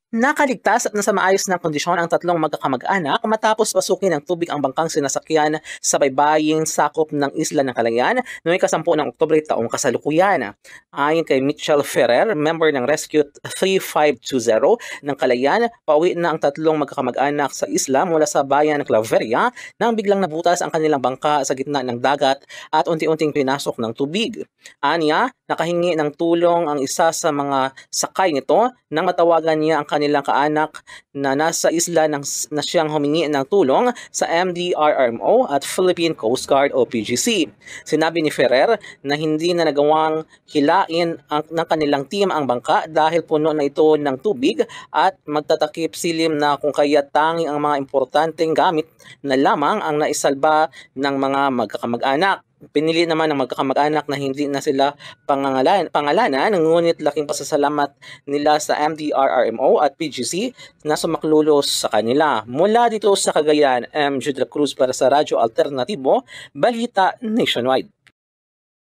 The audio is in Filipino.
Nakaligtas at nasa maayos na kondisyon ang tatlong magkakamag-anak matapos pasukin ng tubig ang bangkang sinasakyan sa baybaying sakop ng Isla ng Kalayaan noong ika-10 ng Oktubre taong kasalukuyan. Ayon kay Mitchell Ferrer, member ng Rescue 3520 ng Kalayaan, pauwi na ang tatlong magkakamag-anak sa isla mula sa bayan ng Claveria nang biglang nabutas ang kanilang bangka sa gitna ng dagat at unti-unting pinasok ng tubig. Anya, nakahingi ng tulong ang isa sa mga sakay nito nang matawagan niya ang kanilang kaanak na nasa isla na siyang humingi ng tulong sa MDRRMO at Philippine Coast Guard o PGC. Sinabi ni Ferrer na hindi na nagawang hilain ng kanilang team ang bangka dahil puno na ito ng tubig at magtatakip silim na kung kaya tanging ang mga importanteng gamit na lamang ang naisalba ng mga magkakamag-anak. Pinili naman ng magkakamag-anak na hindi na sila pangalanan, ngunit laking pasasalamat nila sa MDRRMO at PGC na sumaklulos sa kanila. Mula dito sa Cagayan, M. Jude Cruz para sa Radyo Alternatibo, Balita Nationwide.